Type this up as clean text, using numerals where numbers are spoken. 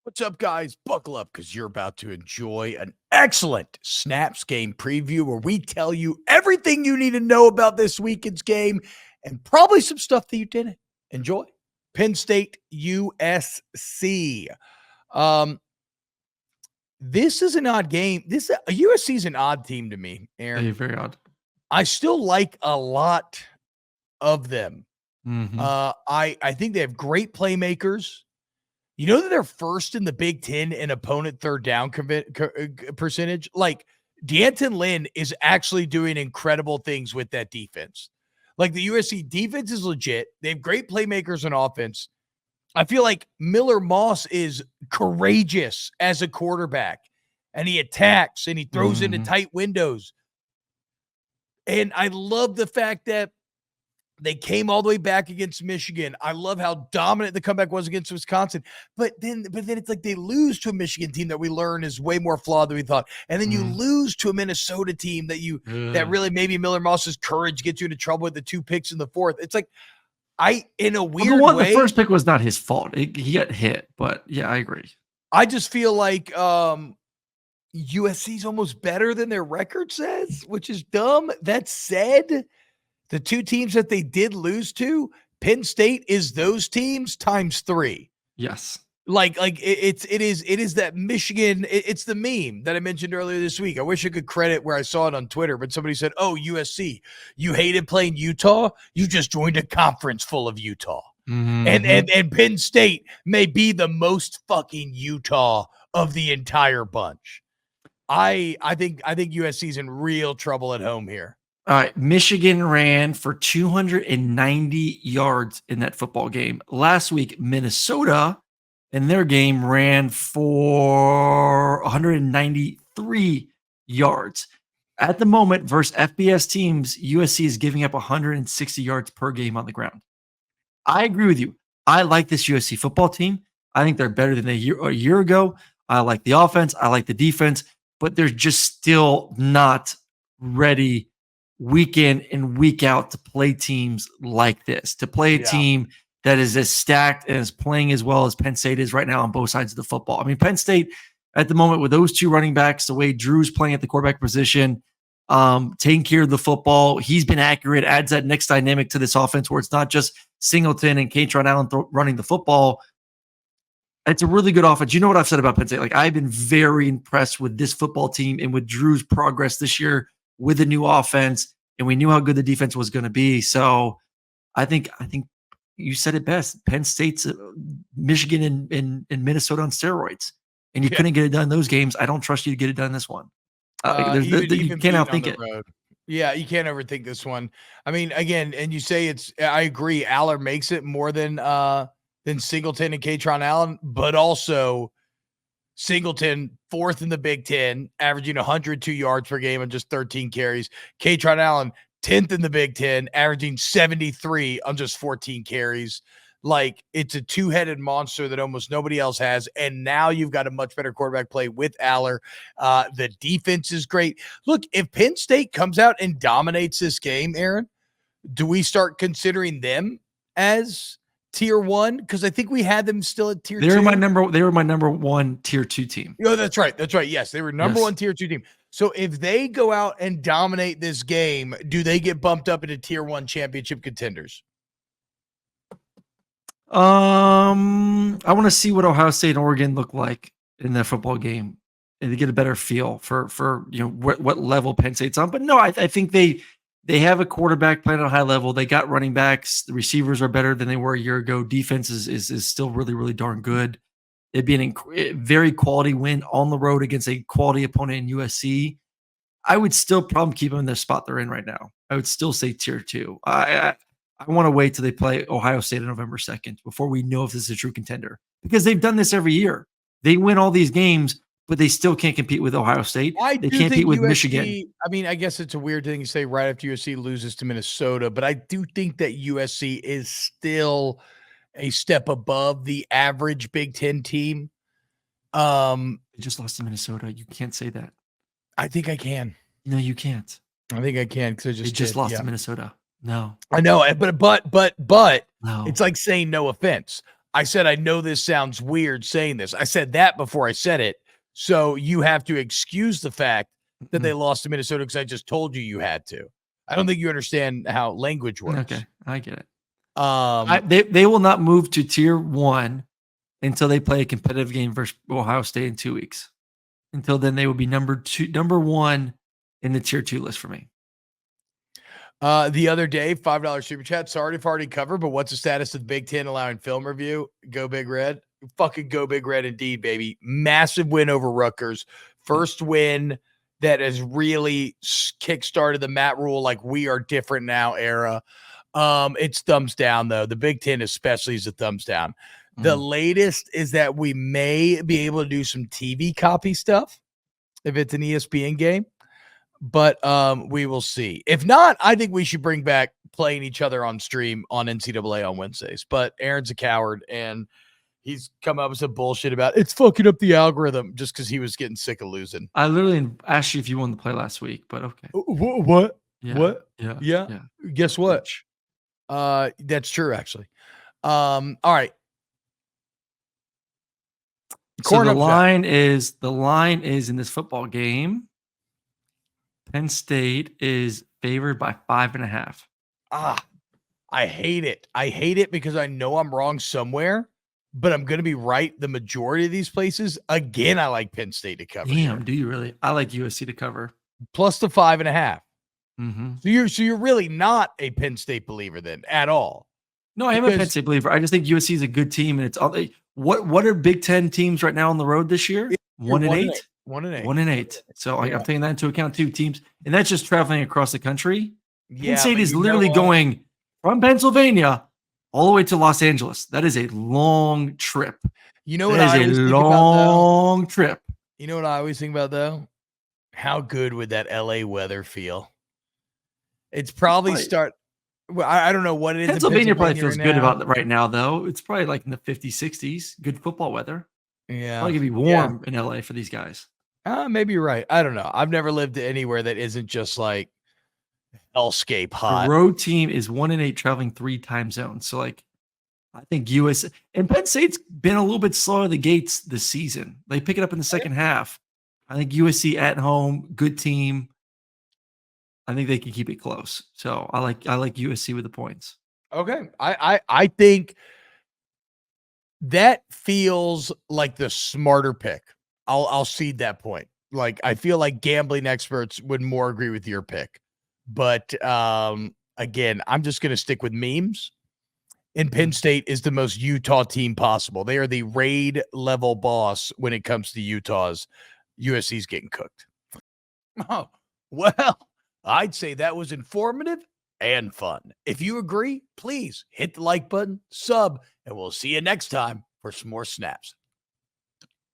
What's up, guys? Buckle up because you're about to enjoy an excellent Snaps game preview where we tell you everything you need to know about this weekend's game and probably some stuff that you didn't. Enjoy. Penn State, USC. This is an odd game. USC is an odd team to me, Aaron. Very, very odd. I still like a lot of them. Mm-hmm. I think they have great playmakers. You know that they're first in the Big Ten in opponent third down percentage? Like, D'Anton Lynn is actually doing incredible things with that defense. Like, the USC defense is legit. They have great playmakers on offense. I feel like Miller Moss is courageous as a quarterback, and he attacks, and he throws into tight windows. And I love the fact that they came all the way back against Michigan. I love how dominant the comeback was against Wisconsin. But then it's like they lose to a Michigan team that we learn is way more flawed than we thought. And then you lose to a Minnesota team that really maybe Miller Moss's courage gets you into trouble with the 2 picks in the fourth. It's like in a weird way. The first pick was not his fault. He got hit, but yeah, I agree. I just feel like USC's almost better than their record says, which is dumb. That said, the 2 teams that they did lose to, Penn State is those teams times 3. Yes. Like it is that Michigan. It's the meme that I mentioned earlier this week. I wish I could credit where I saw it on Twitter, but somebody said, "Oh, USC, you hated playing Utah. You just joined a conference full of Utah." Mm-hmm. And Penn State may be the most fucking Utah of the entire bunch. I think USC's in real trouble at home here. All right, Michigan ran for 290 yards in that football game. Last week, Minnesota in their game ran for 193 yards. At the moment, versus FBS teams, USC is giving up 160 yards per game on the ground. I agree with you. I like this USC football team. I think they're better than a year ago. I like the offense. I like the defense, but they're just still not ready week in and week out to play teams like this, to play a team that is as stacked and is playing as well as Penn State is right now on both sides of the football. I mean, Penn State at the moment with those 2 running backs, the way Drew's playing at the quarterback position, taking care of the football, he's been accurate, adds that next dynamic to this offense where it's not just Singleton and Kaytron Allen running the football. It's a really good offense. You know what I've said about Penn State? Like, I've been very impressed with this football team and with Drew's progress this year with the new offense, and we knew how good the defense was going to be. So I think you said it best. Penn State's Michigan and Minnesota on steroids, and you couldn't get it done in those games. I don't trust you to get it done in this one. You can't outthink it. Road. Yeah, you can't overthink this one. I mean, again, and you say I agree. Aller makes it more than Singleton and Kaytron Allen, but also Singleton, 4th in the Big Ten, averaging 102 yards per game on just 13 carries. Kaytron Allen, 10th in the Big Ten, averaging 73 on just 14 carries. Like, it's a 2-headed monster that almost nobody else has. And now you've got a much better quarterback play with Aller. The defense is great. Look, if Penn State comes out and dominates this game, Aaron, do we start considering them as tier 1? Because I think we had them still at tier 2. They were my number 1 tier 2 team. Oh, that's right. Yes, they were number 1 tier 2 team. So if they go out and dominate this game, do they get bumped up into tier 1 championship contenders? I want to see what Ohio State and Oregon look like in that football game and to get a better feel for what level Penn State's on. But no, I think they have a quarterback playing at a high level. They got running backs. The receivers are better than they were a year ago. Defense is still really, really darn good. It'd be a very quality win on the road against a quality opponent in USC. I would still probably keep them in the spot they're in right now. I would still say tier 2. I want to wait till they play Ohio State on November 2nd before we know if this is a true contender, because they've done this every year. They win all these games, but they still can't compete with Ohio State. They can't compete with Michigan. I mean, I guess it's a weird thing to say right after USC loses to Minnesota, but I do think that USC is still a step above the average Big Ten team. They just lost to Minnesota. You can't say that. I think I can. No, you can't. I think I can because they just lost to Minnesota. No, I know, but no. It's like saying no offense. I said, I know this sounds weird saying this. I said that before I said it. So you have to excuse the fact that they lost to Minnesota because I just told you had to. I don't think you understand how language works. Okay, I get it. They will not move to tier 1 until they play a competitive game versus Ohio State in 2 weeks. Until then, they will be number 1 in the tier 2 list for me. The other day, $5 super chat. Sorry if I already covered, but what's the status of the Big Ten allowing film review? Go Big Red. Fucking go Big Red indeed, baby. Massive win over Rutgers. First win that has really kickstarted the Matt Rule like we are different now era. It's thumbs down, though. The Big Ten especially is a thumbs down. The latest is that we may be able to do some TV copy stuff if it's an ESPN game. But we will see. If not, I think we should bring back playing each other on stream on NCAA on Wednesdays. But Aaron's a coward, and he's come up with some bullshit about it's fucking up the algorithm just because he was getting sick of losing. I literally asked you if you wanted to play last week, but okay. What? Yeah, what? Yeah. Guess what? That's true, actually. All right. So the line is in this football game. Penn State is favored by 5.5. I hate it. I hate it because I know I'm wrong somewhere, but I'm going to be right the majority of these places. Again, I like Penn State to cover. Damn, do you really? I like USC to cover. Plus the 5.5. Mm-hmm. So you're really not a Penn State believer then at all. No, I am a Penn State believer. I just think USC is a good team, and it's all. What are Big Ten teams right now on the road this year? 1-8. 1-8. So I'm taking that into account too. Teams, and that's just traveling across the country. Penn State is literally going from Pennsylvania all the way to Los Angeles. That is a long trip. You know what I always think about, long trip. You know what I always think about though? How good would that LA weather feel? It's probably Well, I don't know what it is. Pennsylvania probably feels good about it right now, though. It's probably like in the 50s, 60s. Good football weather. Yeah. Probably going to be warm in LA for these guys. Maybe you're right. I don't know. I've never lived anywhere that isn't just like hellscape hot. The road team is 1-8 traveling 3 time zones. So, like, I think US and Penn State's been a little bit slow at the gates this season. They pick it up in the second half. I think USC at home, good team. I think they can keep it close. So I like USC with the points. Okay. I think that feels like the smarter pick. I'll cede that point. Like, I feel like gambling experts would more agree with your pick. But again, I'm just going to stick with memes. And Penn State is the most Utah team possible. They are the raid level boss when it comes to Utah's. USC's getting cooked. Oh, well, I'd say that was informative and fun. If you agree, please hit the like button, sub, and we'll see you next time for some more snaps.